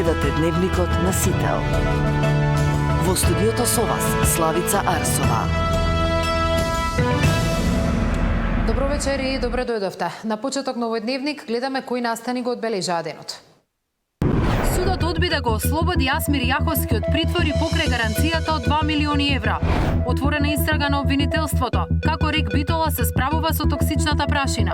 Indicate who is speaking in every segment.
Speaker 1: Гледате Дневникот на Сител. Во студиото со вас Славица Арсова.
Speaker 2: Добро вечер и добре дојдовте. На почеток на овој дневник гледаме кои настани го одбележаа денот. Судот одби да го ослободи Јасмир Јаховски од притвор и покрај гаранцијата од 2 милиони евра. Отворена истрага на обвинителството. Како Рек Битола се справува со токсичната прашина.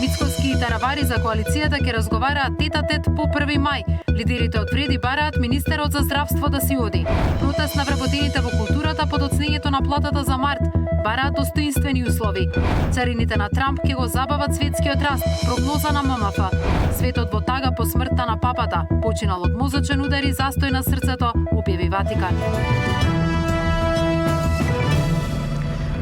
Speaker 2: Мицкоски и Таравари за коалицијата ќе разговараат тет-а-тет по 1 мај. Лидерите од Фреди бараат министерот за здравство да си оди. Протест на вработените во културата под оцнењето на платата за март. Бараат достоинствени услови. Царините на Трамп ќе го забават светскиот раст. Прогноза на ММФ. Светот во тага по смртта на папата. Починал од мозочен удар и застој на срцето, објави Ватикан.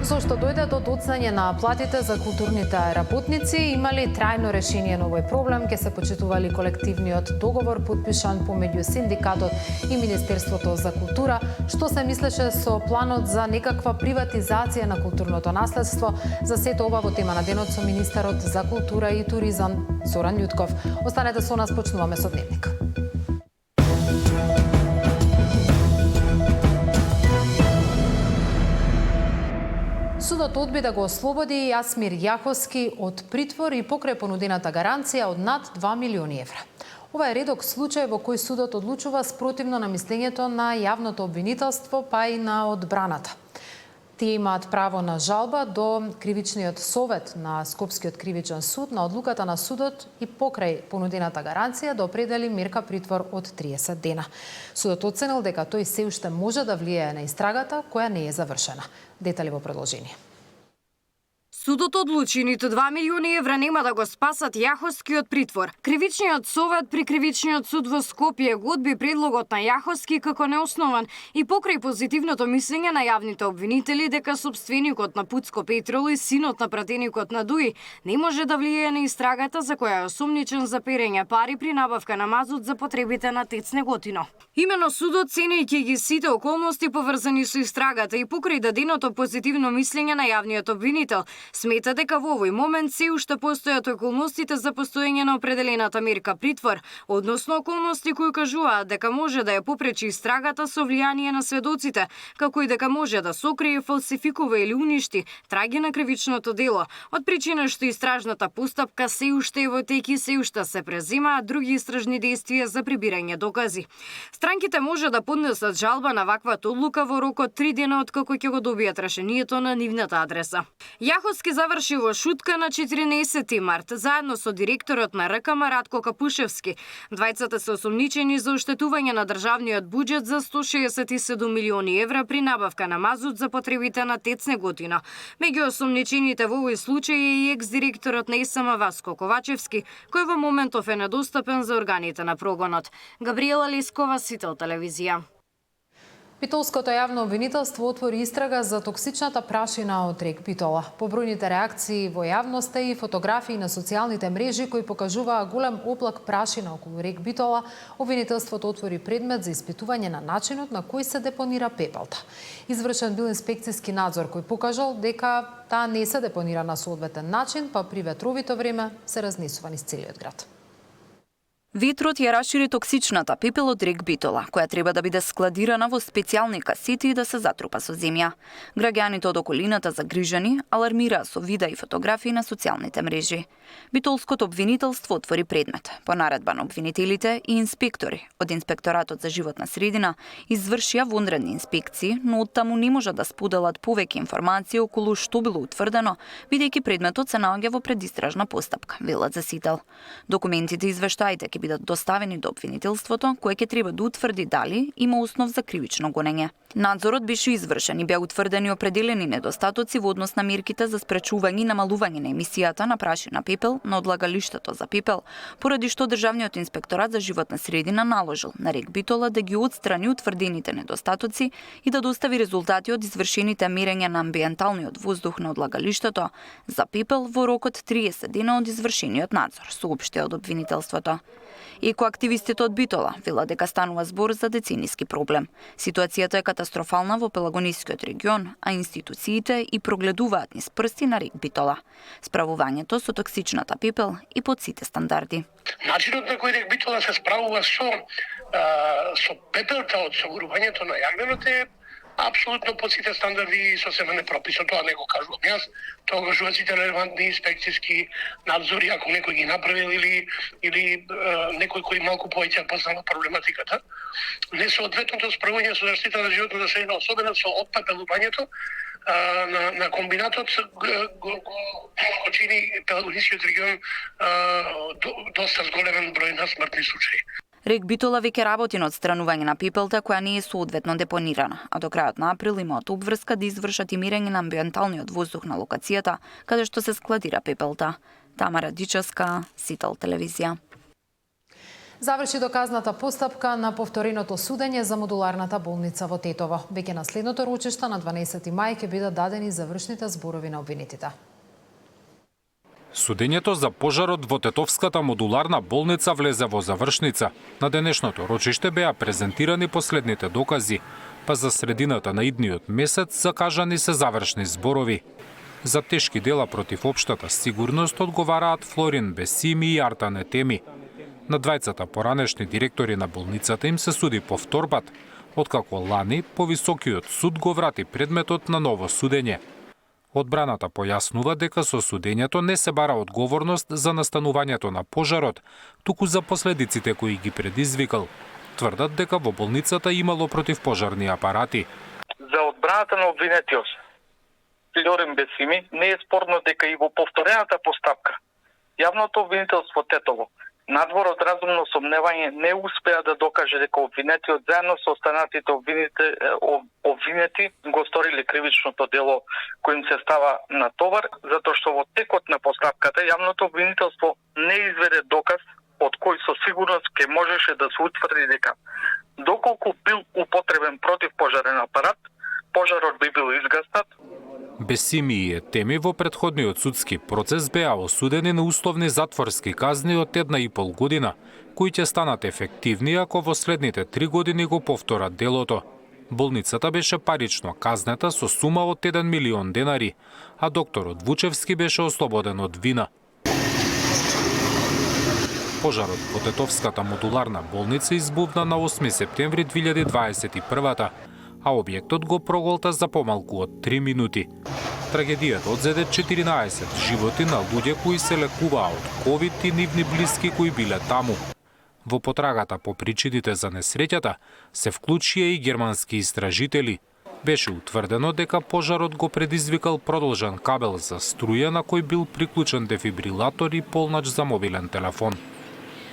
Speaker 2: Зошто дојде до доцнање на платите за културните работници, имали трајно решение на овој проблем, ќе се почитували колективниот договор подпишан помеѓу синдикатот и Министерството за култура, што се мислеше со планот за некаква приватизација на културното наследство. За сето ова во тема на денот со министерот за култура и туризам Зоран Љутков. Останете со нас, почнуваме со Дневник. Судот одби да го ослободи Јасмир Јаховски од притвор и покрај понудената гаранција од над 2 милиони евра. Ова е редок случај во кој судот одлучува спротивно на мислењето на јавното обвинителство, па и на одбраната. Тие имаат право на жалба до кривичниот совет на Скопскиот кривичен суд на одлуката на судот и покрај понудената гаранција да определи мерка притвор од 30 дена. Судот оценил дека тој се уште може да влијае на истрагата која не е завршена. Детали во продолжение.
Speaker 3: Судот одлучи ниту 2 милиони евра нема да го спасат Јаховски од притвор. Кривичниот совет при Кривичниот суд во Скопје го одби предлогот на Јаховски како неоснован и покрај позитивното мислење на јавните обвинители дека собственикот на Пуцко Петрол и синот на пратеникот на Дуи не може да влијае на истрагата за која е осумничен за перење пари при набавка на мазут за потребите на ТЕЦ Неготино. Имено судот, ценејќи ги сите околности поврзани со истрагата и покрај даденото позитивно мислење на јавниот обвинител, смета дека во овој момент се уште постојат околностите за постоење на определената мерка притвор, односно околности кои кажуваат дека може да ја попречи истрагата со влијание на сведоците, како и дека може да сокрие, фалсификува или уништи траги на кривичното дело, од причина што истражната постапка се уште е во тек и се уште се преземаат други истражни действија за прибирање докази. Странките може да поднесат жалба на ваквата одлука во рок од 3 дена откако ќе го добијат решението на нивната адреса. Јаховски заврши во шутка на 14 март, заедно со директорот на РКМ Радко Капушевски. Двајцата се осумничени за оштетување на државниот буџет за 167 милиони евра при набавка на мазут за потребите на ТЕЦ Неготино. Меѓу осумничените во овој случај е и екс-директорот на СМ Васко Ковачевски, кој во моментов е недостапен за органите на прогонот. Габриела Лескова, Сител телевизија.
Speaker 2: Битолското јавно обвинителство отвори истрага за токсичната прашина од Рек Битола. Побројните реакции во јавноста и фотографии на социјалните мрежи кои покажуваа голем облак прашина околу Рек Битола, обвинителството отвори предмет за испитување на начинот на кој се депонира пепелта. Извршен бил инспекцијски надзор кој покажал дека таа не се депонира на соодветен начин, па при ветровито време се разнесува низ целиот град.
Speaker 4: Ветрот ја рашири токсичната пепел од Рек Битола, која треба да биде складирана во специјални касети и да се затрупа со земја. Граѓаните од околината загрижени алармираа со видеа и фотографии на социјалните мрежи. Битолското обвинителство отвори предмет. По наредба на обвинителите и инспектори од Инспекторатот за животна средина извршија вонредни инспекции, но оттаму не можат да споделат повеќе информации околу што било утврдено, бидејќи предметот се наоѓа во предистражна постапка, велат за Сител. Документите и извештаите ќе бидат доставени до обвинителството, кое ќе треба да утврди дали има основ за кривично гонење. Надзорот беше извршен и беа утврдени определени недостатоци во однос на мерките за спречување и намалување на емисијата на прашина пепел на одлагалиштето за пепел, поради што Државниот инспекторат за животна средина наложил на Рек Битола да ги отстрани утврдените недостатоци и да достави резултати од извршените мерења на амбиенталниот воздух на одлагалиштето за пепел во рок од 30 дена од извршениот надзор, соопшти од обвинителството. Екоактивистите од Битола велат дека станува збор за децениски проблем. Ситуацијата е катастрофална во Пелагонискиот регион, а институциите и прогледуваат низ прсти на Рек Битола. Справувањето со токсичната пепел и под сите стандарди.
Speaker 5: Начинот на кој Рек Битола се справува со со пепелта од согорувањето на јагненот е апсолутно по сите стандарди и сосема не прописано, тоа не го кажувам јас, тоа го кажуваат сите релевантни инспекцијски надзори, ако некој ги направил или некој кој малку повеќе познава проблематиката. Несоодветното справување со заштита на животната средина, особено со отпепелувањето на комбинатот го чини Пелагонискиот регион доста зголемен број на смртни случаи.
Speaker 4: Рек Битола веќе работи на отстранување на пепелта која не е соодветно депонирана, а до крајот на април имаат обврска да извршат и мерење на амбиенталниот воздух на локацијата каде што се складира пепелта. Тамара Дичевска, Сител телевизија.
Speaker 2: Заврши доказната постапка на повтореното судење за модуларната болница во Тетово. Веќе на следното рочиште на 12 мај ќе бидат дадени завршните зборови на обвинетите.
Speaker 6: Судењето за пожарот во Тетовската модуларна болница влезе во завршница. На денешното рочиште беа презентирани последните докази, па за средината на идниот месец закажани се завршни зборови. За тешки дела против општата сигурност одговараат Флорин Бесими и Артане Теми. На двајцата поранешни директори на болницата им се суди повторпат, откако лани повисокиот суд го врати предметот на ново судење. Одбраната појаснува дека со судењето не се бара одговорност за настанувањето на пожарот, туку за последиците кои ги предизвикал. Тврдат дека во болницата имало противпожарни апарати.
Speaker 7: За одбраната на обвинетиот Флорин Бесими не е спорно дека и во повторената постапка јавното обвинителство Тетово надвор од разумно сомневање не успеа да докаже дека обвинетиот заедно со останатите обвинети го сториле кривичното дело кој им се става на товар, затоа што во текот на постапката јавното обвинителство не изведе доказ од кој со сигурност ќе можеше да се утврди дека доколку бил употребен противпожарен апарат, пожарот би бил изгаснат.
Speaker 6: Бесими и Теми во претходниот судски процес беа осудени на условни затворски казни од 1,5 година, кои ќе станат ефективни ако во следните 3 години го повторат делото. Болницата беше парично казнета со сума од 1 милион денари, а докторот Вучевски беше ослободен од вина. Пожарот во Тетовската модуларна болница избувна на 8 септември 2021, а објектот го проголта за помалку од 3 минути. Трагедијата одзеде 14 животи на луѓе кои се лекуваа од ковид и нивни блиски кои биле таму. Во потрагата по причините за несреќата се вклучија и германски истражители. Беше утврдено дека пожарот го предизвикал продолжен кабел за струја на кој бил приклучен дефибрилатор и полнач за мобилен телефон.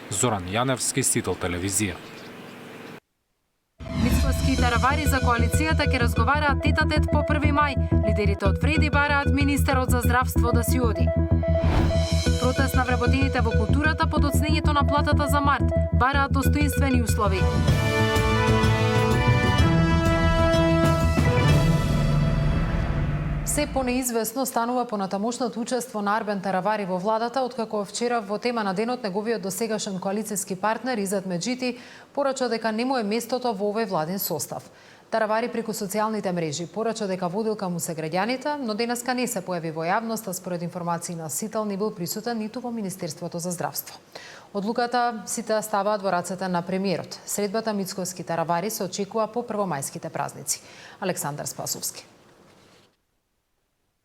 Speaker 6: Зоран Јаневски, Сител телевизија.
Speaker 2: Мицкоски таравари за коалицијата ќе разговараат тет-а-тет по 1 мај. Лидерите од Вреди бараат министерот за здравство да си оди. Протест на вработените во културата под оцнењето на платата за март. Бараат достоинствени услови. Се понеизвестно станува понатамошното учество на Арбен Таравари во владата, откако вчера во тема на денот неговиот досегашен коалицијски партнер Изет Меджити порача дека не му е местото во овој владин состав. Таравари преку социјалните мрежи порача дека водилка му се граѓаните, но денеска не се појави во јавност, а според информации на Сител не бил присутен ниту во Министерството за здравство. Одлуката сите ставаат во рацете на премиерот. Средбата Мицкоски Таравари се очекува по првомајските празници. Александар Спасовски.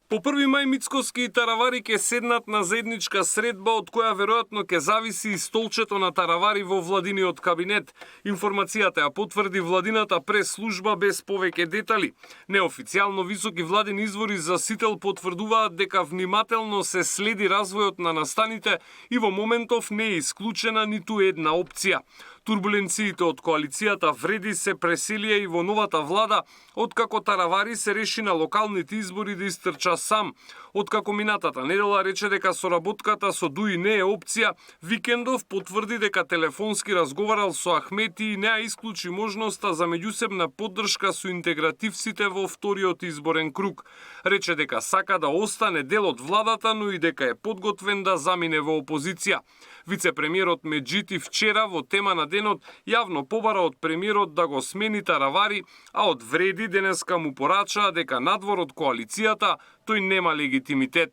Speaker 8: По 1 мај Мицкоски и Таравари ќе седнат на заедничка средба од која веројатно ќе зависи и столчето на Таравари во владиниот кабинет. Информацијата ја потврди владината прес-служба без повеќе детали. Неофицијално високи владини извори за Сител потврдуваат дека внимателно се следи развојот на настаните и во моментов не е исклучена ниту една опција. Турбуленциите од коалицијата Вреди се преселија и во новата влада, откако Таравари се реши на локалните избори да истрча сам. Откако минатата недела рече дека соработката со ДУИ не е опција, Викендов потврди дека телефонски разговарал со Ахмети и не ја исклучи можноста за меѓусебна поддршка со интегративците во вториот изборен круг. Рече дека сака да остане дел од владата, но и дека е подготвен да замине во опозиција. Вице-премиерот Меджити вчера во тема на денот јавно побара од премиерот да го смени Таравари, а од Вреди денеска му порачаа дека надвор од коалицијата тој нема легитимитет.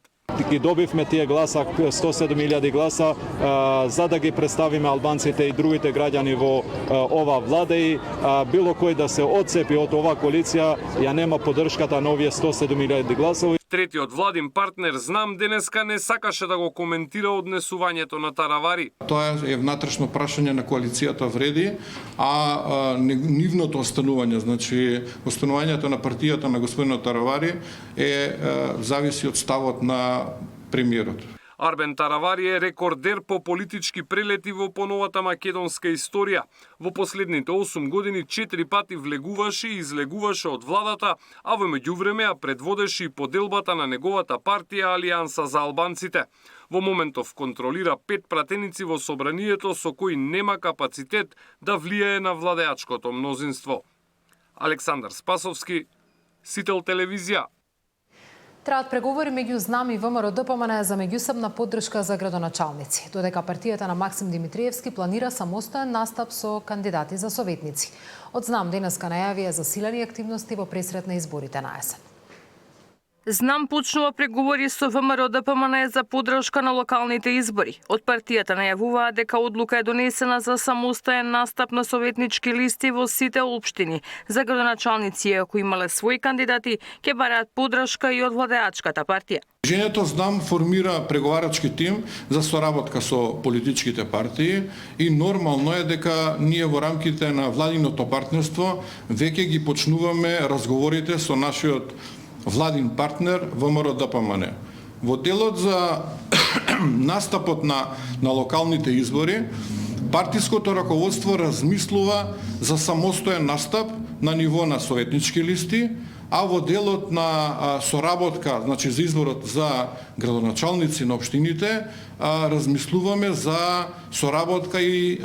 Speaker 9: Ги добивме тие гласа, 107.000 гласа, за да ги представиме албанците и другите граѓани во ова влада и било кој да се отцепи од оваа коалиција, ја нема поддршката на овие 107.000 гласови.
Speaker 8: Третиот владин партнер Знам денеска не сакаше да го коментира однесувањето на таравари.
Speaker 10: Тоа е внатрешно прашање на коалицијата Вреди, а нивното останување, значи останувањето на партијата на господинот Таравари зависи од ставот на премиерот.
Speaker 8: Арбен Таравари е рекордер по политички прелети во поновата македонска историја. Во последните 8 години 4 пати влегуваше и излегуваше од владата, а во меѓувреме ја предводеше и поделбата на неговата партија Алијанса за албанците. Во моментов контролира 5 пратеници во собранието со кои нема капацитет да влијае на владеачкото мнозинство. Александар Спасовски, Сител телевизија.
Speaker 2: Траат преговори меѓу Знам и ВМРО-ДПМН за меѓусебна поддршка за градоначалници, додека партијата на Максим Димитриевски планира самостоен настап со кандидати за советници. Од Знам денеска најавија засилени активности во пресрет на изборите на есен.
Speaker 3: Знам почнува преговори со ВМРО-ДПМН за поддршка на локалните избори. Од партијата најавуваат дека одлука е донесена за самостоен настап на советнички листи во сите општини. За градоначалници, ако имале своји кандидати, ќе бараат поддршка и од владеачката партија.
Speaker 10: Движењето Знам формира преговарачки тим за соработка со политичките партии и нормално е дека ние во рамките на владиното партнерство веќе ги почнуваме разговорите со нашиот владин партнер ВМРО-ДПМН. Во делот за настапот на локалните избори, партиското раководство размислува за самостоен настап на ниво на советнички листи, а во делот на соработка, значи за изборот за градоначалници на општините, размислуваме за соработка и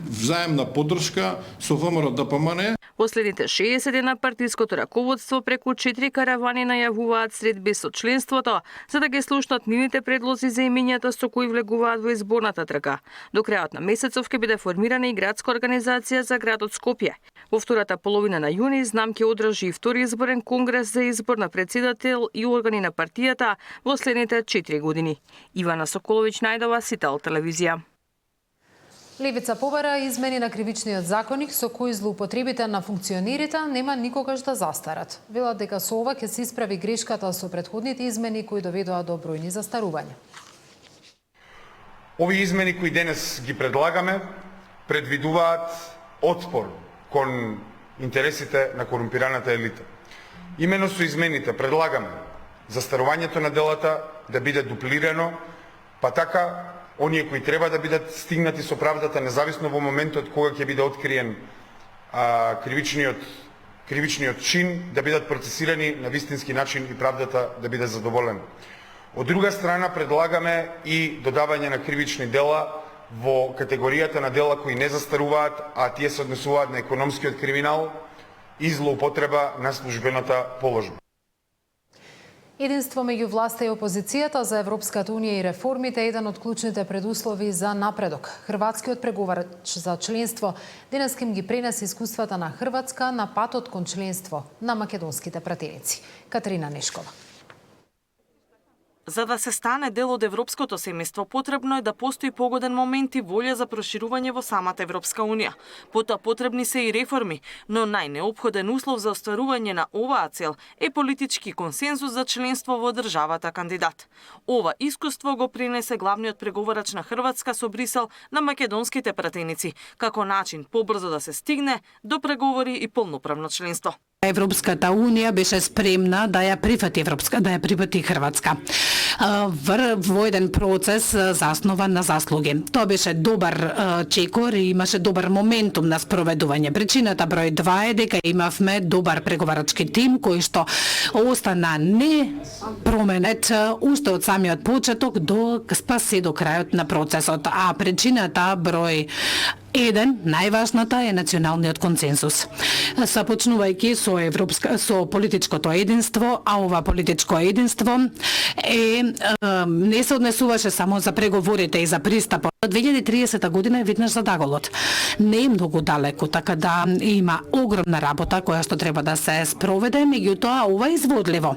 Speaker 10: взаемна поддршка со ВМРО-ДПМН.
Speaker 3: Последните 60 дена партиското раководство преку 4 каравани најавуваат средби со членството, за да ги слушнат нивните предлози за имињата со кои влегуваат во изборната трка. До крајот на месецов ќе биде формирана и градска организација за градот Скопје. Во втората половина на јуни Знам ќе одржи втори изборен конгрес за избор на председател и органи на партијата во следните 4 години. Ивана Соколовиќ најдова, Сител телевизија.
Speaker 2: Левица побара измени на кривичниот законник со кои злоупотребите на функционерите нема никогаш да застарат. Велат дека со ова ќе се исправи грешката со претходните измени кои доведоа до бројни застарувања.
Speaker 11: Овие измени кои денес ги предлагаме предвидуваат отпор кон интересите на корумпираната елита. Имено со измените предлагаме застарувањето на делата да биде дуплирано, па така оние кои треба да бидат стигнати со правдата, независно во моментот кога ќе биде откриен кривичниот чин, да бидат процесирани на вистински начин и правдата да биде задоволена. Од друга страна предлагаме и додавање на кривични дела во категоријата на дела кои не застаруваат, а тие се однесуваат на економскиот криминал и злоупотреба на службената положба.
Speaker 2: Единство меѓу власта и опозицијата за Европската унија и реформите е еден од клучните предуслови за напредок. Хрватскиот преговарач за членство денес им ги пренесе искуствата на Хрватска на патот кон членство на македонските пратеници. Катерина Нешкова.
Speaker 12: За да се стане дел од европското семејство, потребно е да постои погоден момент и волја за проширување во самата Европска унија. Потоа потребни се и реформи, но најнеопходен услов за остварување на оваа цел е политички консензус за членство во државата кандидат. Ова искуство го принесе главниот преговарач на Хрватска со Брисел на македонските пратеници, како начин побрзо да се стигне до преговори и полноправно членство.
Speaker 13: Европската унија беше спремна да ја прифати Хрватска во еден процес заснован на заслуги. Тоа беше добар чекор и имаше добар моментум на спроведување. Причината број 2 е дека имавме добар преговарачки тим кој што остана не променет уште од самиот почеток до спасе до крајот на процесот. А причината број 1, најважната е националниот консенсус. Започнувајќи со политичкото единство, а ова политичко единство не се однесуваше само за преговорите и за пристапот. 2030 година е веднаш за даголот. Не е многу далеко, така да има огромна работа која што треба да се спроведе, меѓутоа ова е изводливо.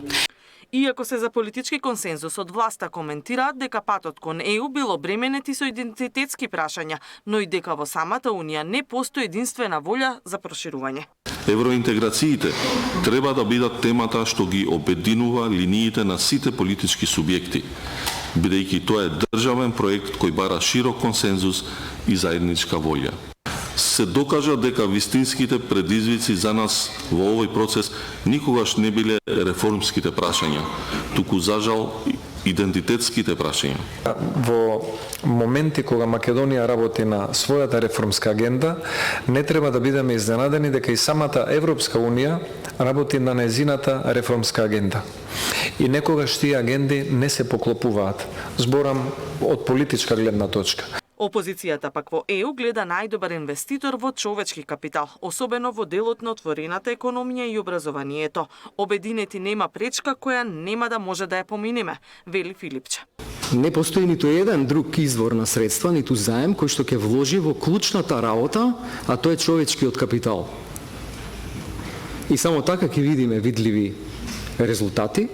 Speaker 12: Иако се за политички консензус од власта коментираат дека патот кон ЕУ бил обременет и со идентитетски прашања, но и дека во самата Унија не постои единствена волја за проширување.
Speaker 14: Евроинтеграциите треба да бидат темата што ги обединува линиите на сите политички субјекти, бидејќи тоа е државен проект кој бара широк консензус и заедничка волја. Се докажа дека вистинските предизвици за нас во овој процес никогаш не биле реформските прашања, туку за жал идентитетските прашања.
Speaker 15: Во моменти кога Македонија работи на својата реформска агенда, не треба да бидеме изненадени дека и самата Европска Унија работи на незината реформска агенда. И некогаш тие агенди не се поклопуваат. Зборам од политичка гледна точка.
Speaker 12: Опозицијата пак во ЕУ гледа најдобар инвеститор во човечки капитал, особено во делот на отворената економија и образованието. Обединети нема пречка која нема да може да ја поминеме, вели Филипче.
Speaker 16: Не постои ниту еден друг извор на средства, ниту заем кој што ќе вложи во клучната работа, а тоа е човечкиот капитал. И само така ќе видиме видливи резултати.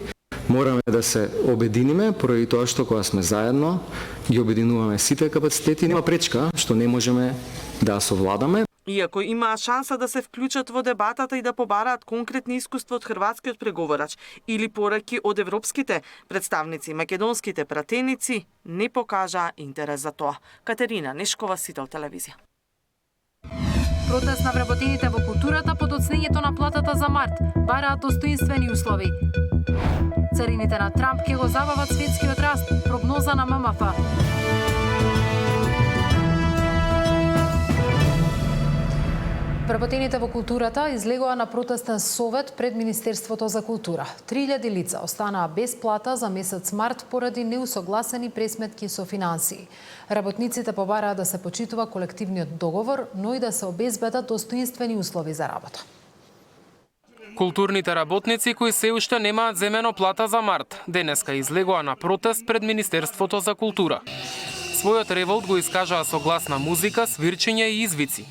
Speaker 16: Мораме да се обединиме, поради тоа што кога сме заедно, ги обединуваме сите капацитети, нема пречка што не можеме да совладаме.
Speaker 12: Иако имаа шанса да се вклучат во дебатата и да побараат конкретни искуства од хрватскиот преговорач или пораки од европските представници, македонските пратеници не покажаа интерес за тоа. Катерина Нешкова, Сител телевизија.
Speaker 2: Протест на вработените во културата по доцнењето на платата за март бараат достоинствени услови. Царините на Трамп ќе го забават светскиот раст, прогноза на ММФ. Вработените во културата излегоа на протестен совет пред Министерството за култура. 3000 лица останаа без плата за месец март поради неусогласени пресметки со финансии. Работниците побараа да се почитува колективниот договор, но и да се обезбедат достоинствени услови за работа.
Speaker 17: Културните работници кои се уште немаат земено плата за март, денеска излегоа на протест пред Министерството за култура. Својот револт го искажаа со гласна музика, свирчење и извици.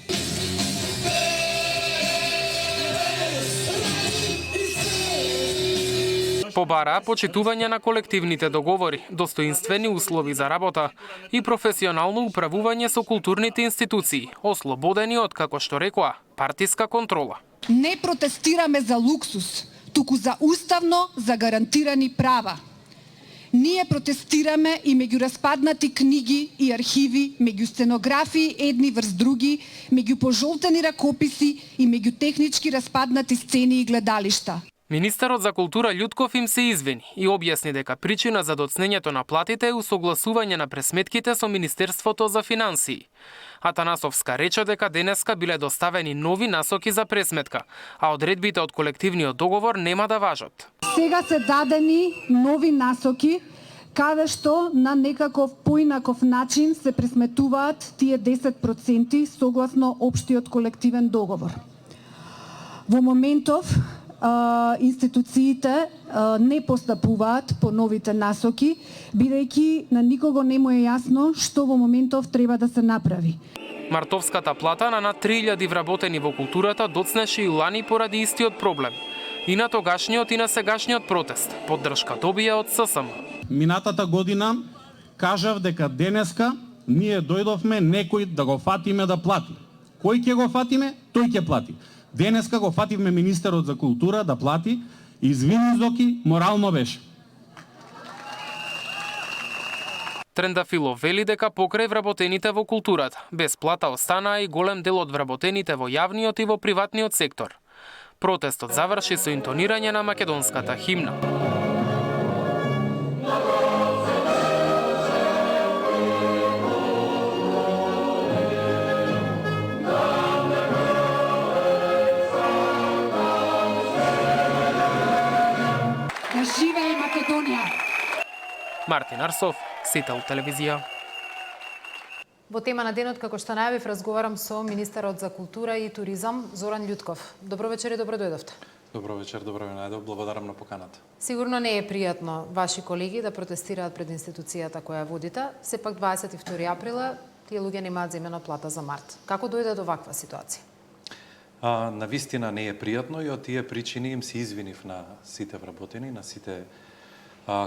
Speaker 17: Побараа почитување на колективните договори, достоинствени услови за работа и професионално управување со културните институции, ослободени од, како што рекоа, партиска контрола.
Speaker 18: Не протестираме за луксус, туку за уставно загарантирани права. Ние протестираме и меѓу распаднати книги и архиви, меѓу стенографии едни врз други, меѓу пожолтени ракописи и меѓу технички распаднати сцени и гледалишта.
Speaker 17: Министерот за култура Љутков им се извини и објасни дека причина за доцнењето на платите е усогласување на пресметките со Министерството за финансии. Атанасовска рече дека денеска биле доставени нови насоки за пресметка, а одредбите од колективниот договор нема да важат.
Speaker 18: Сега се дадени нови насоки каде што на некаков поинаков начин се пресметуваат тие 10% согласно општиот колективен договор. Во моментов институциите не постапуваат по новите насоки, бидејќи на никого не му е јасно што во моментов треба да се направи.
Speaker 17: Мартовската плата на над 3000 вработени во културата доцнеше и лани поради истиот проблем. И на тогашниот и на сегашниот протест. Поддршка добија од ССМ.
Speaker 19: Минатата година кажав дека денеска ние дојдовме некој да го фатиме да плати. Кој ќе го фатиме? Тој ќе плати. Денеска го фативме министерот за култура да плати, извини Зоки, морално беше.
Speaker 17: Трендафилов вели дека покрај вработените во културата, без плата останаа и голем дел од вработените во јавниот и во приватниот сектор. Протестот заврши со интонирање на македонската химна.
Speaker 18: Живее Македонија!
Speaker 17: Мартин Арсов, Сител телевизија.
Speaker 2: Во тема на денот, како што најавив, разговарам со министерот за култура и туризам Зоран Љутков. Добро вечер и добро дојдовте.
Speaker 20: Добро вечер, добро ви најдов. Благодарам на поканата.
Speaker 2: Сигурно не е пријатно ваши колеги да протестираат пред институцијата која водите. Сепак 22 априла тие луѓе немаат земена плата за март. Како дојде до ваква ситуација?
Speaker 20: навистина не е пријатно и од тие причини им се извинив на сите вработени, на сите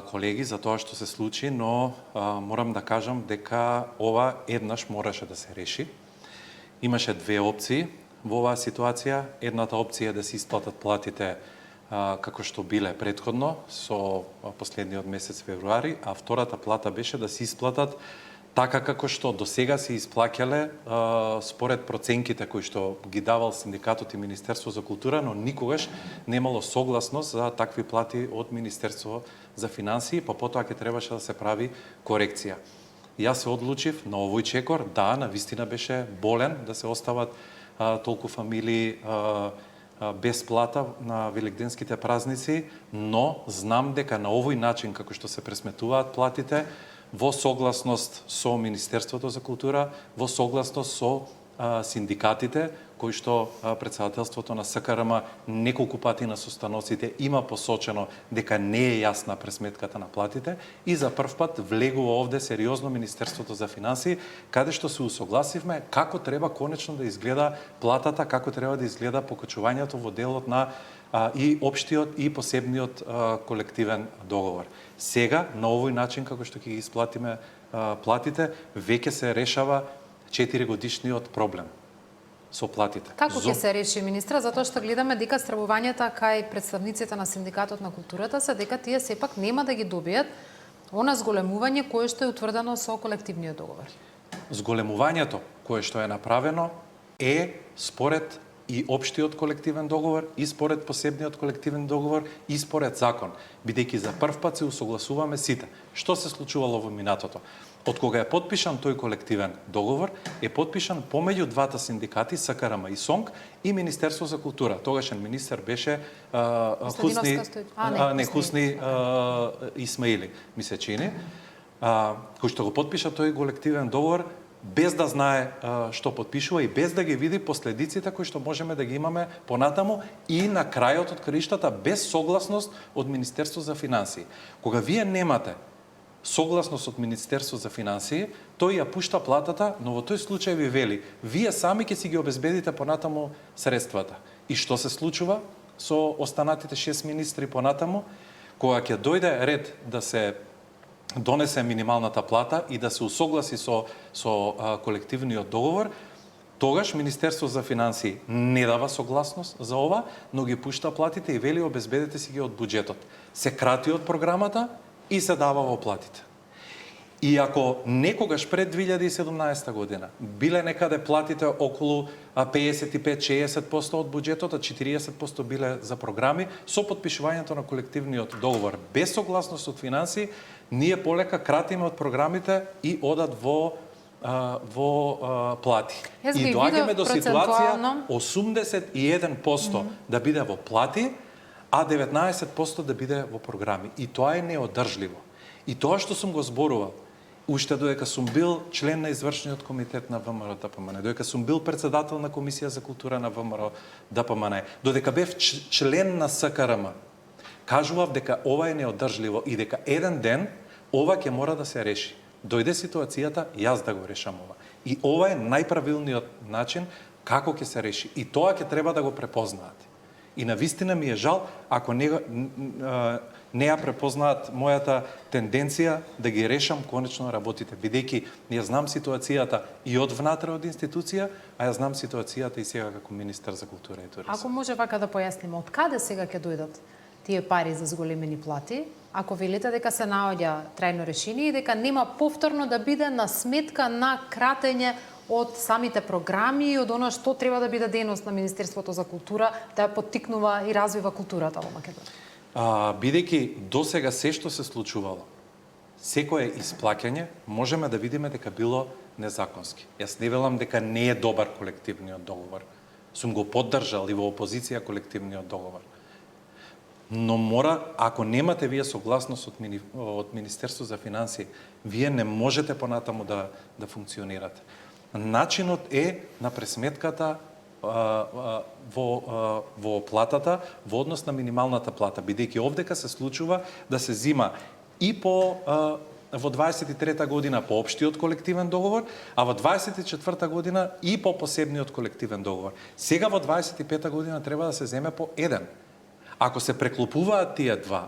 Speaker 20: колеги за тоа што се случи, но морам да кажам дека ова еднаш мораше да се реши. Имаше две опции во оваа ситуација. Едната опција е да се исплатат платите како што биле претходно со последниот месец февруари, а втората плата беше да се исплатат така како што до сега се исплаќале според проценките кои што ги давал синдикатот и Министерство за култура, но никогаш немало согласност за такви плати од Министерство за финансии, па потоа ќе требаше да се прави корекција. Јас се одлучив на овој чекор, да, навистина беше болен да се остават толку фамилии без плата на великденските празници, но знам дека на овој начин како што се пресметуваат платите, во согласност со Министерството за култура, во согласност со синдикатите, кои што председателството на СКРМ неколку пати на состаноците има посочено дека не е јасна пресметката на платите и за прв пат влегува овде сериозно Министерството за финансии, каде што се усогласивме како треба конечно да изгледа платата, како треба да изгледа покачувањето во делот на и општиот и посебниот колективен договор. Сега, на овој начин како што ќе ги исплатиме платите, веќе се решава 4-годишниот проблем со платите.
Speaker 2: Како ќе се реши, министра? Затоа што гледаме дека стравувањата кај представниците на Синдикатот на културата се дека тие сепак нема да ги добијат она зголемување кое што е утврдено со колективниот договор.
Speaker 20: Зголемувањето кое што е направено е според и општиот колективен договор, и според посебниот колективен договор, и според закон, бидејќи за прв пат се усогласуваме сите. Што се случувало во минатото? Од кога е подпишан тој колективен договор, е подпишан помеѓу двата синдикати, СКРМ и СОНК, и Министерство за култура. Тогашен министер беше Хусни Исмаили, ми се чини, кој што го подпиша тој колективен договор, без да знае што подпишува и без да ги види последиците кои што можеме да ги имаме понатаму и на крајот од краиштата без согласност од Министерство за финансии. Кога вие немате согласност од Министерство за финансии, тој ја пушта платата, но во тој случај ви вели, вие сами ќе си ги обезбедите понатаму средствата. И што се случува со останатите 6 министри понатаму? Кога ќе дојде ред да се донесе минималната плата и да се усогласи со колективниот договор, тогаш Министерство за финансии не дава согласност за ова, но ги пушта платите и вели обезбедете си ги од буџетот. Се крати од програмата и се дава во платите. И ако некогаш пред 2017 година биле некаде платите околу 55-60% од буџетот, а 40% биле за програми, со подпишувањето на колективниот договор без согласност од финансии, ние полека кратиме од програмите и одат во плати. И доаѓаме до ситуација 81% да биде во плати, а 19% да биде во програми. И тоа е неодржливо. И тоа што сум го зборувал, уште додека сум бил член на извршниот комитет на ВМРО ДПМН, додека сум бил председател на Комисија за култура на ВМРО ДПМН, додека бев член на СКРМ, кажував дека ова е неодржливо и дека еден ден ова ќе мора да се реши. Дојде ситуацијата, јас да го решам ова. И ова е најправилниот начин како ќе се реши. И тоа ќе треба да го препознаат. И навистина ми е жал ако не ја препознаат мојата тенденција да ги решам конечно работите, бидејќи ја знам ситуацијата и од внатре од институција, а ја знам ситуацијата и сега како министер за култура и туризм.
Speaker 2: Ако може вака да појасниме, од каде сега ќе дојдат тие пари за зголемени плати, ако велите дека се наоѓа трајно решение и дека нема повторно да биде на сметка на кратење од самите програми и од оно што треба да биде дејност на Министерството за култура да ја поттикнува и развива културата во Македонија?
Speaker 20: Бидејќи досега се што се случувало, секое исплаќање можеме да видиме дека било незаконски. Јас не велам дека не е добар колективниот договор. Сум го поддржал и во опозиција колективниот договор. Но мора, ако немате вие согласност од Министерство за финансии, вие не можете понатаму да функционирате. Начинот е на пресметката во платата во однос на минималната плата, бидејќи овдека се случува да се зима и по во 23-та година по општиот колективен договор, а во 24-та година и по посебниот колективен договор. Сега во 25-та година треба да се земе по еден. Ако се преклопуваат тие два,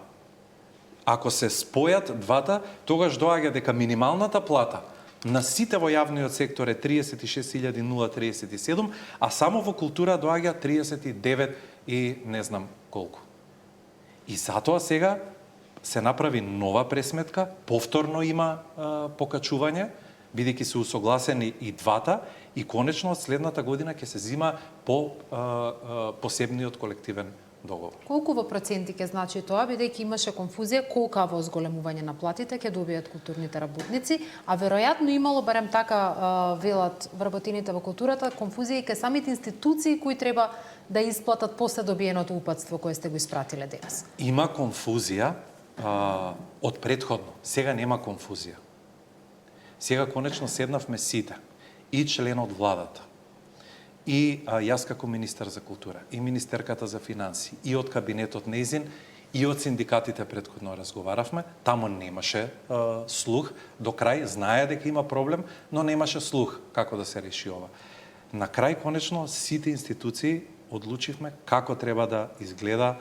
Speaker 20: ако се спојат двата, тогаш доаѓа дека минималната плата на сите во јавниот сектор е 36.037, а само во култура доаѓа 39 и не знам колку. И затоа сега се направи нова пресметка, повторно има покачување, бидејќи се усогласени и двата, и конечно од следната година ќе се зима по посебниот колективен договор.
Speaker 2: Колку во проценти ќе значи тоа, бидејќи имаше конфузија колка во зголемување на платите ќе добијат културните работници, а веројатно имало, барем така велат вработените во културата, конфузија и кај самите институции кои треба да исплатат после добиеното упатство кое сте го испратиле денес.
Speaker 20: Има конфузија од претходно. Сега нема конфузија. Сега конечно седнавме сите, и член од владата, и јас како министер за култура, и министерката за финанси, и од кабинетот нејзин, и од синдикатите претходно разговаравме. Таму немаше слух до крај, знае дека има проблем, но немаше слух како да се реши ова. На крај, конечно, сите институции одлучивме како треба да изгледа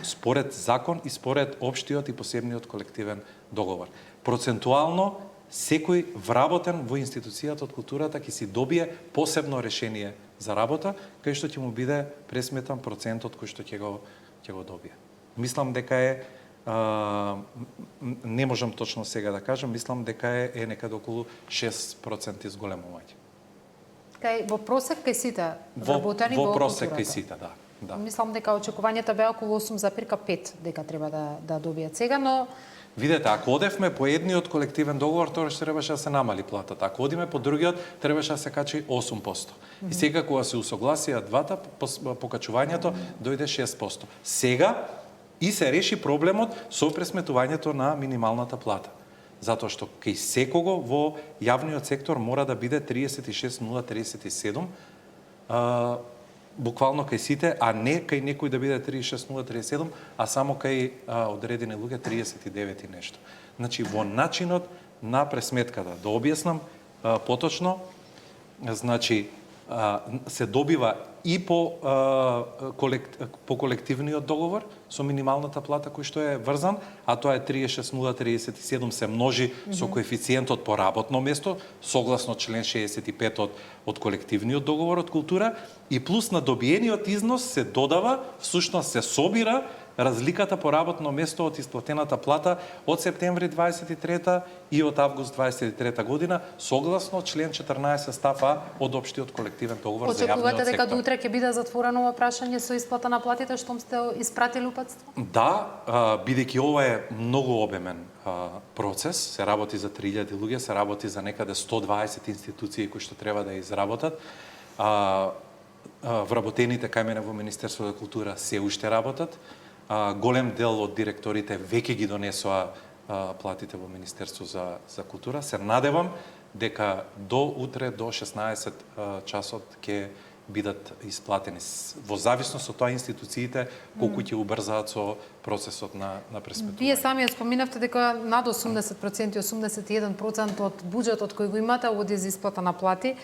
Speaker 20: според закон и според општиот и посебниот колективен договор. Процентуално, секој вработен во институцијата од културата ќе си добие посебно решение за работа, кај што ќе му биде пресметан процентот кој што ќе го добие. Мислам дека е, не можам точно сега да кажам, мислам дека е некаде околу 6% изголемување.
Speaker 2: Во просек кај сите вработени во
Speaker 20: просек
Speaker 2: културата.
Speaker 20: кај сите, да.
Speaker 2: Мислам дека очекувањата беа околу 8,5 дека треба да добијат сега, но
Speaker 20: видете, ако одевме по едниот колективен договор, тоа што требаше да се намали платата. Ако одиме по другиот, требаше да се качи 8%. И сега кога се усогласија двата, покачувањето дојде 6%. Сега и се реши проблемот со пресметувањето на минималната плата. Затоа што кај секого во јавниот сектор мора да биде 36.037, буквално кај сите, а не кај некој да биде 36.037, а само кај одредени луѓе 39 и нешто. Значи, во начинот на пресметката, да објаснам поточно, значи, се добива и по колективниот договор со минималната плата кој што е врзан, а тоа е 36.037 се множи со коефициентот по работно место, согласно член 65 од колективниот договор од култура, и плюс на добиениот износ се додава, всушност се собира разликата по работно место од исплатената плата од септември 23 и од август 23 година, согласно член 14 став А од општиот колективен договор за јавниот сектор.
Speaker 2: Очекувате дека до утре ќе биде затворено ова прашање со исплата на платите штом сте испратили упатство?
Speaker 20: Да, бидејќи ова е многу обемен процес, се работи за 3000 луѓе, се работи за некаде 120 институции кои што треба да изработат. Вработените кај мене во Министерството за култура се уште работат. Голем дел од директорите веќе ги донесоа платите во Министерство за култура. Се надевам дека до утре, до 16 часот ќе бидат исплатени. Во зависност од тоа институциите колку ќе убрзаат со процесот на пресметување.
Speaker 2: Вие самиот споминавте дека над 80%, 81% од буџетот кој го имате оди за исплата на плати.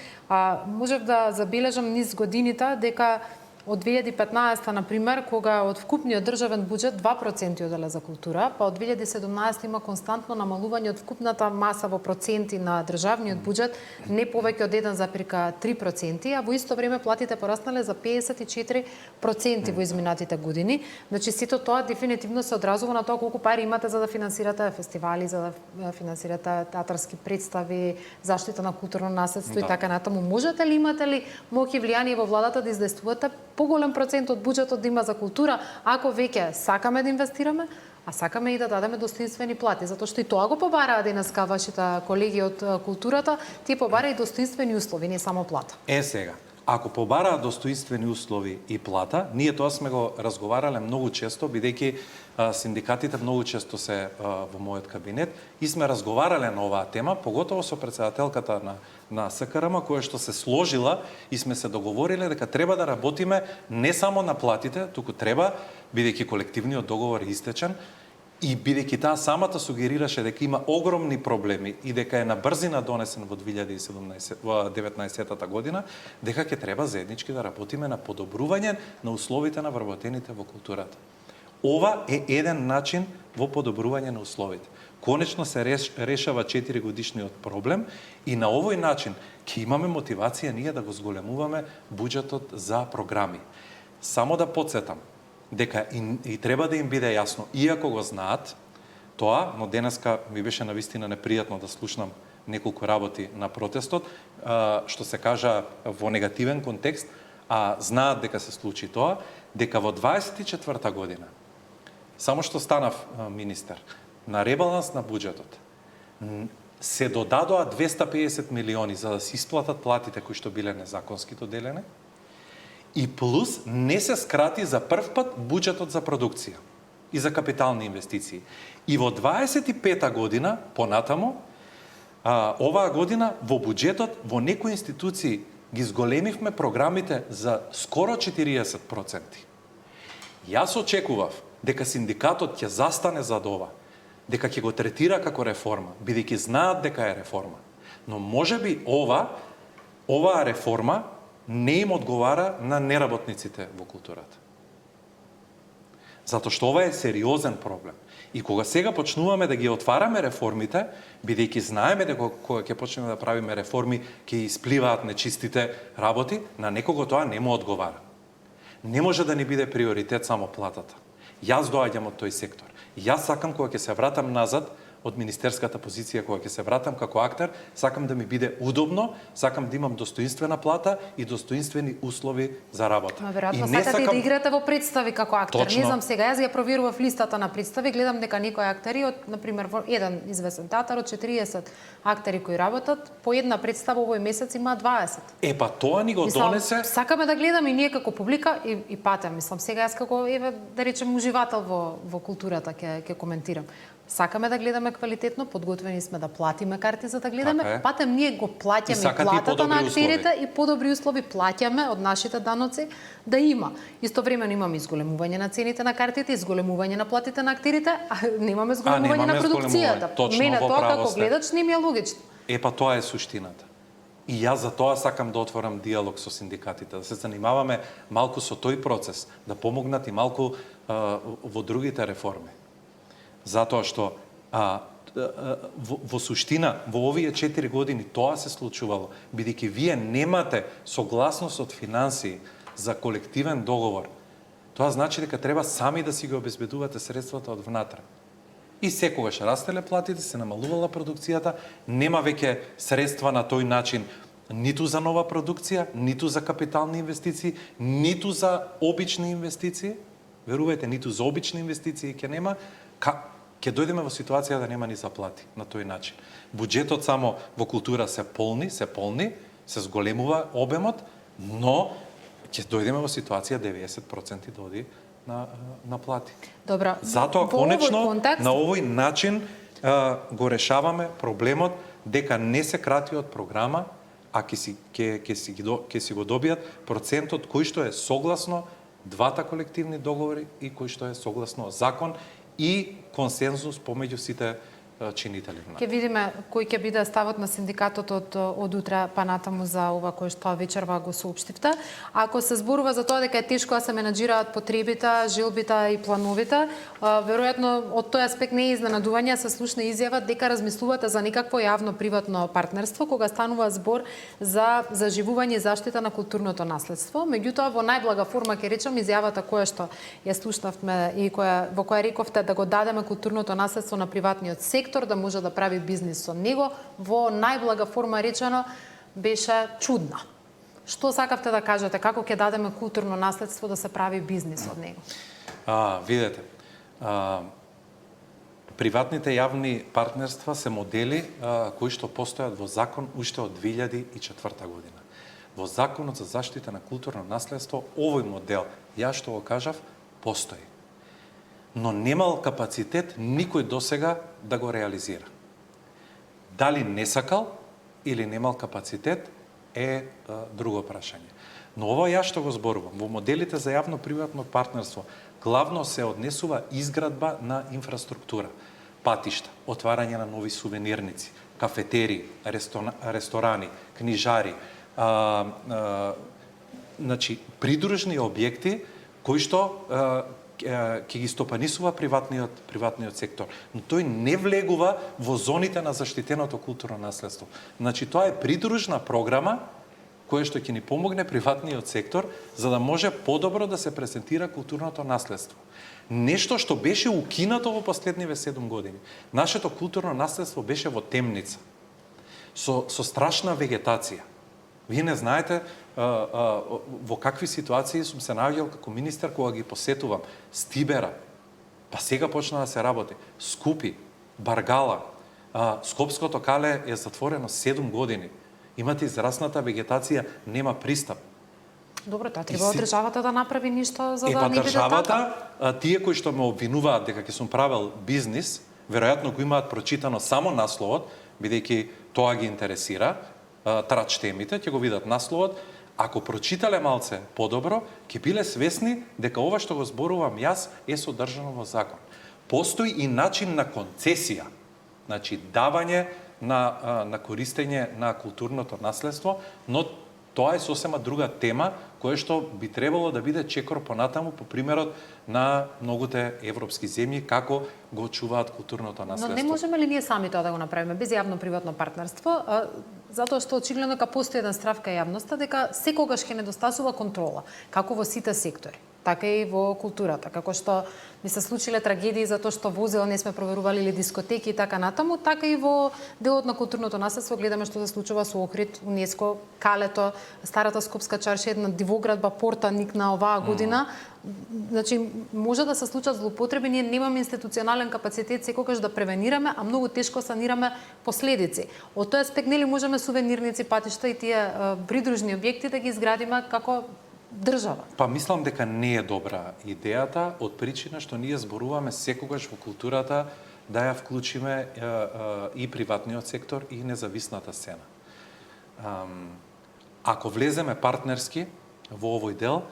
Speaker 2: Можев да забележам низ годините дека од 2015, например, кога од вкупниот државен буџет 2% оделе за култура, па од 2017 има константно намалување од вкупната маса во проценти на државниот буџет, не повеќе од 1,3%, а во исто време платите пораснале за 54% во изминатите години. Значи, сето тоа дефинитивно се одразува на тоа колку пари имате за да финансирате фестивали, за да финансирате театарски представи, заштита на културно наследство и така натаму. Можете ли, имате ли моќ и влијание во владата да издействувате поголем процент од буџетот да има за култура, ако веќе сакаме да инвестираме, а сакаме и да дадеме достоинствени плати, затоа што и тоа го побараа денеска вашите колеги од културата, тие побараа и достоинствени услови, не само плата.
Speaker 20: Сега, ако побараа достоинствени услови и плата, ние тоа сме го разговарале многу често, бидејќи синдикатите многу често се во мојот кабинет и сме разговарале на оваа тема, поготово со претседателката на СКРМ, која што се сложила и сме се договориле дека треба да работиме не само на платите, туку треба, бидејќи колективниот договор е истечен, И бидејќи таа самата сугерираше дека има огромни проблеми и дека е на брзина донесен во 2019 година, дека ќе треба заеднички да работиме на подобрување на условите на вработените во културата. Ова е еден начин во подобрување на условите. Конечно се решава 4 годишниот проблем и на овој начин ќе имаме мотивација ние да го зголемуваме буџетот за програми. Само да подсетам дека и треба да им биде јасно, иако го знаат тоа, но денеска ми беше навистина непријатно да слушнам неколку работи на протестот, што се кажа во негативен контекст, а знаат дека се случи тоа, дека во 24 година, само што станав министер, на ребаланс на буџетот се додадоа 250 милиони за да се исплатат платите кои што биле незаконски доделени, и плюс не се скрати за прв пат буџетот за продукција и за капитални инвестиции. И во 25-та година, понатамо, оваа година во буџетот во некои институции ги зголемивме програмите за скоро 40%. Јас очекував дека синдикатот ќе застане за ова, дека ќе го третира како реформа, бидејќи знаат дека е реформа. Но можеби оваа реформа не им одговара на неработниците во културата. Затоа што ова е сериозен проблем. И кога сега почнуваме да ги отвараме реформите, бидејќи знаеме дека кога ќе почнеме да правиме реформи, ќе испливаат нечистите работи, на некого тоа не му одговара. Не може да ни биде приоритет само платата. Јас доаѓам од тој сектор. Јас сакам кога ќе се вратам назад од министерската позиција, кога ќе се вратам како актер, сакам да ми биде удобно, сакам да имам достоинствена плата и достоинствени услови за работа.
Speaker 2: Ма веројатно сакате и да играте во представи како актер.
Speaker 20: Точно.
Speaker 2: Не знам сега, јас ја проверував листата на представи, гледам дека некои актери од, например, во еден известен театар од 40 актери кои работат, по една представа овој месец има 20.
Speaker 20: Па тоа ни го донесе.
Speaker 2: Сакаме да гледаме и ние како публика и патем, мислам сега јас како да речем уживател во културата ќе коментирам. Сакаме да гледаме квалитетно, подготвени сме да платиме карти за да гледаме, патем ние го плаќаме платата на актерите и подобри услови плаќаме од нашите даноци да има. Истовремено имаме изголемување на цените на картите, изголемување на платите на актерите, а немаме изголемување на продукцијата. Мене тоа како гледач не ми е логично.
Speaker 20: Па тоа е суштината. И јас за тоа сакам да отворам диалог со синдикатите, да се занимаваме малку со тој процес, да помогнат и малку во другите реформи. Затоа што во суштина, во овие 4 години тоа се случувало, бидејќи вие немате согласност од финансии за колективен договор, тоа значи дека треба сами да си ги обезбедувате средствата од внатре. И секогаш растеле платите, се намалувала продукцијата, нема веќе средства на тој начин ниту за нова продукција, ниту за капитални инвестиции, ниту за обични инвестиции. Верувајте, ниту за обични инвестиции ќе нема. Ќе дојдеме во ситуација да нема ни заплати на тој начин. Буџетот само во култура се полни, се зголемува обемот, но ќе дојдеме во ситуација 90% да оди на плати.
Speaker 2: Добра.
Speaker 20: Затоа конечно на овој начин го решаваме проблемот дека не се крати од програма, а ќе си го добијат процентот кој што е согласно двата колективни договори и кој што е согласно закон и консензус помеѓу сите чинители.
Speaker 2: Ќе видиме кој ќе биде ставот на синдикатот од утре па натаму за ова кој што вечерва го соопштивте. Ако се зборува за тоа дека е тешко да се менаџираат потребите, желбите и плановите, веројатно од тој аспект не е изненадување, се слушна изјава дека размислувате за некакво јавно-приватно партнерство кога станува збор за заживување и заштита на културното наследство. Меѓутоа во најблага форма ќе речам изјавата која што ја слушнавме и во која рековте да го дадеме културното наследство на приватниот сектор, да може да прави бизнис со него, во најблага форма речено, беше чудна. Што сакавте да кажете, како ќе дадеме културно наследство да се прави бизнис од него?
Speaker 20: Видете, приватните јавни партнерства се модели кои што постојат во закон уште од 2004 година. Во Законот за заштита на културно наследство овој модел, ја што го кажав, постои. Но немал капацитет никој досега да го реализира. Дали не сакал или немал капацитет е друго прашање. Но ова ја што го зборувам, во моделите за јавно-приватно партнерство, главно се однесува изградба на инфраструктура, патишта, отварање на нови сувенирници, кафетерии, ресторани, книжари, значи придружни објекти кои што ќе ги стопанисува приватниот сектор, но тој не влегува во зоните на заштитеното културно наследство. Значи тоа е придружна програма која што ќе ни помогне приватниот сектор за да може подобро да се презентира културното наследство. Нешто што беше укинато во последниве 7 години. Нашето културно наследство беше во темница, со страшна вегетација. Вие не знаете во какви ситуации сум се наоѓал како министер кога ги посетувам. Стибера, па сега почна да се работи. Скупи, Баргала, Скопското кале е затворено 7 години. Имате израсната вегетација, нема пристап.
Speaker 2: Добро, тоа треба државата да направи ништо за да не биде
Speaker 20: државата,
Speaker 2: така.
Speaker 20: Тие кои што ме обвинуваат дека ќе сум правел бизнис, веројатно го имаат прочитано само насловот, бидејќи тоа ги интересира, трач темите, ќе го видат насловот. Ако прочитале малце подобро, ќе биле свесни дека ова што го зборувам јас е содржано во закон. Постои и начин на концесија, значи давање на користење на културното наследство, но тоа е сосема друга тема, која што би требало да биде чекор понатаму по примерот на многуте европски земји, како го чуваат културното наследство.
Speaker 2: Но не можеме ли ние сами тоа да го направиме без јавно-приватно партнерство? Затоа што очигледно дека постои еден страв кај јавноста дека секогаш ќе недостасува контрола, како во сите сектори, така и во културата, како што ми се случиле трагедии затоа што возила не сме проверували или дискотеки и така натаму, така и во делот на културното наследство гледаме што се случува со Охрид, УНЕСКО, Калето, старата Скопска чарша, една дивоградба порта никна оваа година. Значи, може да се случат злоупотреби, ние немаме институционален капацитет секогаш да превенираме, а многу тешко санираме последици. Од тој аспект нели можеме сувенирници, патишта и тие придружни објекти да ги изградиме како држава?
Speaker 20: Па мислам дека не е добра идејата од причина што ние зборуваме секогаш во културата да ја вклучиме и приватниот сектор и независната сцена. Ако влеземе партнерски во овој дел,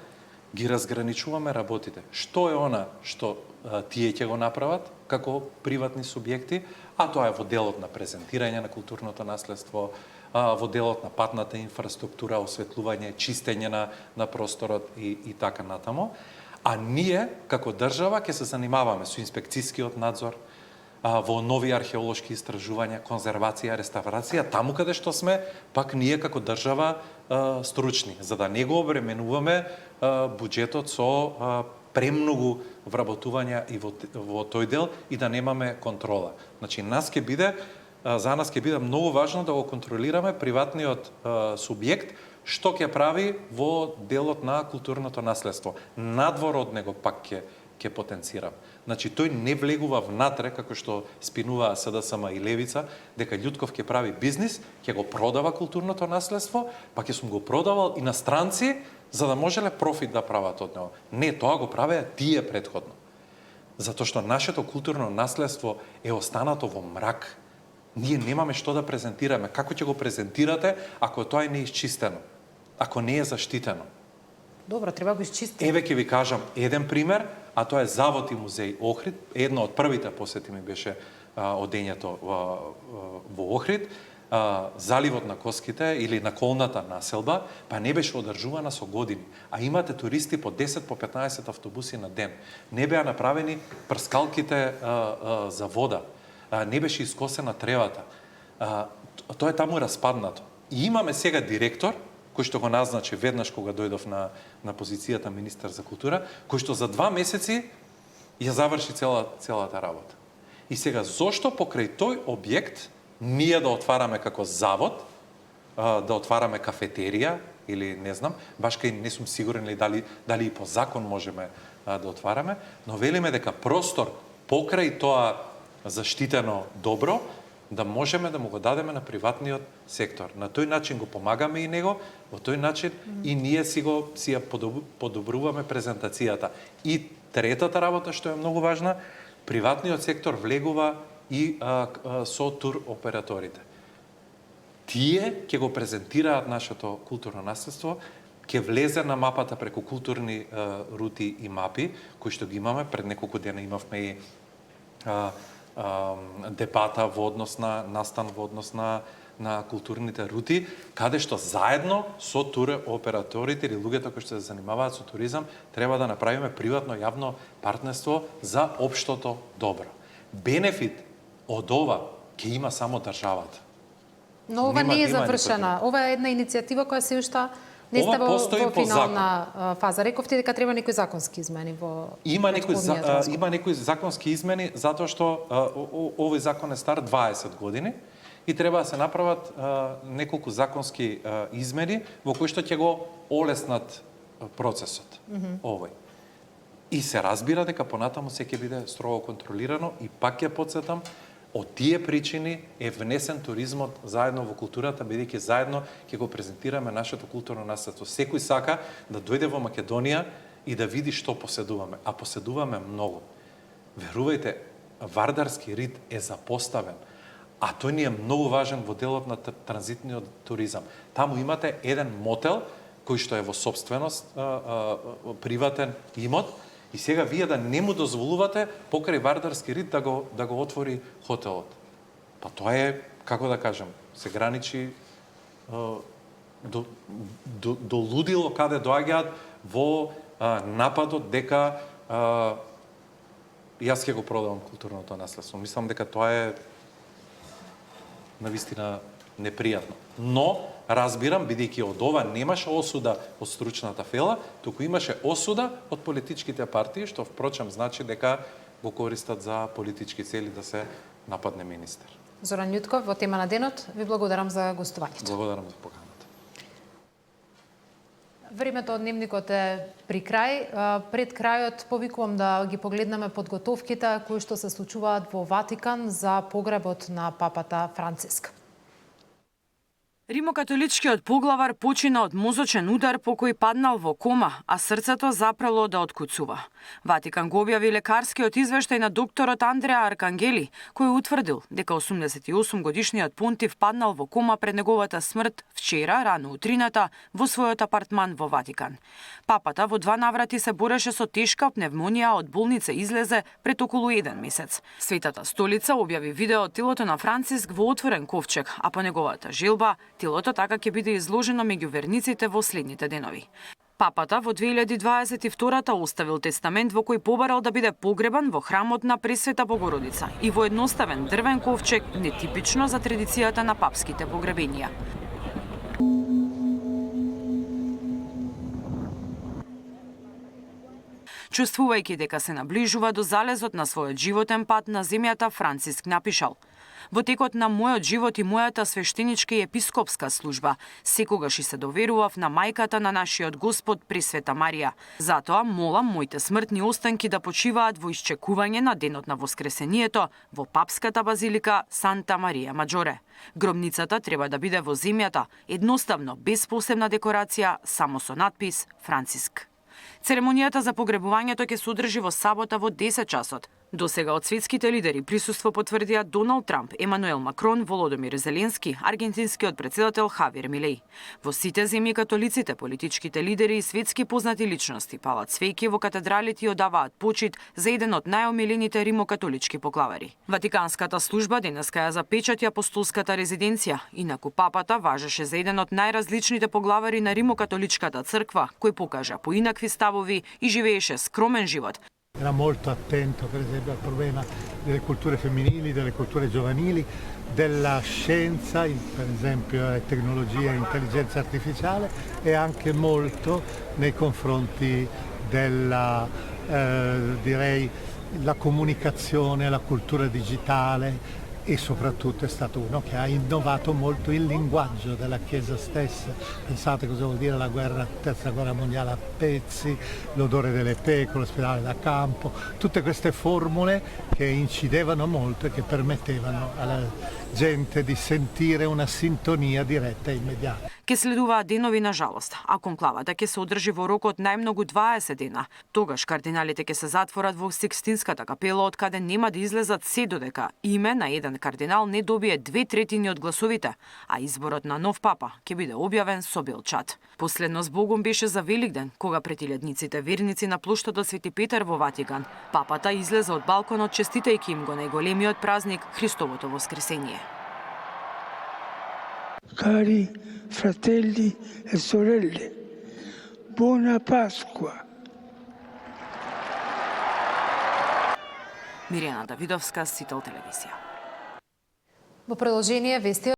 Speaker 20: ги разграничуваме работите. Што е она што тие ќе го направат како приватни субјекти, а тоа е во делот на презентирање на културното наследство, во делот на патната инфраструктура, осветлување, чистење на просторот и така натаму. А ние, како држава, ќе се занимаваме со инспекцијскиот надзор, во нови археолошки истражувања, конзервација, реставрација, таму каде што сме, пак ние како држава стручни, за да не го обременуваме буџетот со премногу вработувања и во тој дел и да немаме контрола. Значи, за нас ќе биде многу важно да го контролираме приватниот субјект, што ќе прави во делот на културното наследство. Надвор од него пак ќе потенцирам. Значи, тој не влегува внатре, како што спинува СДСМ и Левица, дека Љутков ќе прави бизнис, ќе го продава културното наследство, па ќе сум го продавал и на странци, за да можеле профит да прават од него. Не, тоа го правеа тие претходно. Затоа што нашето културно наследство е останато во мрак. Ние немаме што да презентираме. Како ќе го презентирате ако тоа е неисчистено? Ако не е заштитено?
Speaker 2: Добро, треба го изчистиме.
Speaker 20: Еве ќе ви кажам еден пример, а тоа е Завод и музеј Охрид. Едно од првите посети ми беше одењето во Охрид. Заливот на Коските или на Колната населба, па не беше одржувана со години. А имате туристи по 10, по 15 автобуси на ден. Не беа направени прскалките за вода. Не беше искосена тревата. Тоа е таму распаднато. И имаме сега директор, кој што го назначи веднаш кога дојдов на позицијата министер за култура, кој што за 2 месеци ја заврши целата работа. И сега, зошто покрај тој објект ние да отвараме како завод, да отвараме кафетерија или не знам, баш кај не сум сигурен дали и по закон можеме да отвараме, но велиме дека простор покрај тоа заштитено добро, да можеме да му го дадеме на приватниот сектор. На тој начин го помагаме и него, во тој начин и ние си ја подобруваме презентацијата. И третата работа што е многу важна, приватниот сектор влегува и со тур операторите. Тие ќе го презентираат нашето културно наследство ќе влезе на мапата преку културни рути и мапи, кои што ги имаме. Пред неколку дена имавме и дебата во однос на настан во однос на културните рути, каде што заедно со туроператорите или луѓето кои што се занимаваат со туризам, треба да направиме приватно-јавно партнерство за општото добро. Бенефит од ова ќе има само државата.
Speaker 2: Но ова не е завршена. Ова е една иницијатива која се уште не сте во финална фаза. Рековте дека треба некои законски измени во
Speaker 20: Има некои законски измени затоа што овој закон е стар 20 години и треба да се направат неколку законски измени во кои што ќе го олеснат процесот овој. И се разбира дека понатаму се ќе биде строго контролирано и пак ќе потсетам, од тие причини е внесен туризмот заедно во културата, бидејќи заедно ќе го презентираме нашето културно наследство. Секој сака да дојде во Македонија и да види што поседуваме, а поседуваме многу. Верувајте, вардарски рит е запоставен, а тој ни е многу важен во делот на транзитниот туризам. Таму имате еден мотел кој што е во собственост, приватен имот, и сега вие да не му дозволувате покрај вардарски рит да го отвори хотелот. Па тоа е, како да кажем, се граничи до лудило каде доаѓаат во нападот дека јас ќе го продавам културното наследство. Мислам дека тоа е навистина непријатно. Но разбирам, бидејќи од ова немаше осуда од стручната фела, туку имаше осуда од политичките партии, што впрочем значи дека го користат за политички цели да се нападне министер.
Speaker 2: Зоран Љутков, во тема на денот, ви благодарам за гостувањето.
Speaker 20: Благодарам за поканата.
Speaker 2: Времето од дневникот е при крај. Пред крајот повикувам да ги погледнеме подготовките кои што се случуваат во Ватикан за погребот на папата Франциск.
Speaker 3: Римокатоличкиот поглавар почина од мозочен удар по кој паднал во кома, а срцето запрело да откуцува. Ватикан го објави лекарскиот извештај на докторот Андреа Аркангели, кој утврдил дека 88-годишниот понтив паднал во кома пред неговата смрт вчера, рано утрината, во својот апартман во Ватикан. Папата во 2 наврати се бореше со тешка пневмонија, од болница излезе пред околу 1 месец. Светата столица објави видео од телото на Франциск во отворен ковчег, а по неговата желба, телото така ќе биде изложено меѓу верниците во следните денови. Папата во 2022 оставил тестамент во кој побарал да биде погребан во храмот на Пресвета Богородица и во едноставен дрвен ковчег, нетипично за традицијата на папските погребенија. Чувствувајќи дека се наближува до залезот на својот животен пат на земјата, Франциск напишал: "Во текот на мојот живот и мојата свештеничка и епископска служба, секогаш и се доверував на мајката на нашиот Господ Пресвета Марија. Затоа молам моите смртни останки да почиваат во исчекување на денот на Воскресението во папската базилика Санта Марија Маджоре. Гробницата треба да биде во земјата, едноставно, без посебна декорација, само со надпис Франциск." Церемонијата за погребувањето ќе се одржи во сабота во 10 часот. До сега од светските лидери присуство потврдија Доналд Трамп, Емануел Макрон, Володомир Зеленски, аргентинскиот председател Хавиер Милеј. Во сите земји католиците, политичките лидери и светски познати личности палат свеќи во катедралите и одаваат почит за еден од најомилените римокатолички поглавари. Ватиканската служба денеска ја запечати апостолската резиденција, инаку папата важеше за еден од најразличните поглавари на римокатоличката црква, кој покажа поинакви ставови и живееше скромен живот.
Speaker 21: Era molto attento per esempio al problema delle culture femminili, delle culture giovanili, della scienza, per esempio tecnologia e intelligenza artificiale, e anche molto nei confronti della, direi, la comunicazione, la cultura digitale, e soprattutto è stato uno che ha innovato molto il linguaggio della Chiesa stessa. Pensate cosa vuol dire la terza guerra mondiale a pezzi, l'odore delle pecore, l'ospedale da campo, tutte queste formule che incidevano molto e che permettevano gente di sentire una sintonia diretta e immediata.
Speaker 3: Ке следуваат денови на жалост, а конклавата ќе се одржи во рок од најмногу 20 дена. Тогаш кардиналите ќе се затворат во Сикстинската капела, од каде нема да излезат се додека име на еден кардинал не добие 2/3 од гласовите, а изборот на нов папа ќе биде објавен со бел чат. Последно збогом беше за Великден, кога пред илјадниците верници на плоштадот Свети Петар во Ватикан, папата излезе од балконот честитајќи им го најголемиот празник Христовото воскресение.
Speaker 1: Cari fratelli e sorelle, buona Pasqua.
Speaker 3: Мирјана Давидовска, Сител телевизија.
Speaker 2: Во продолжение вести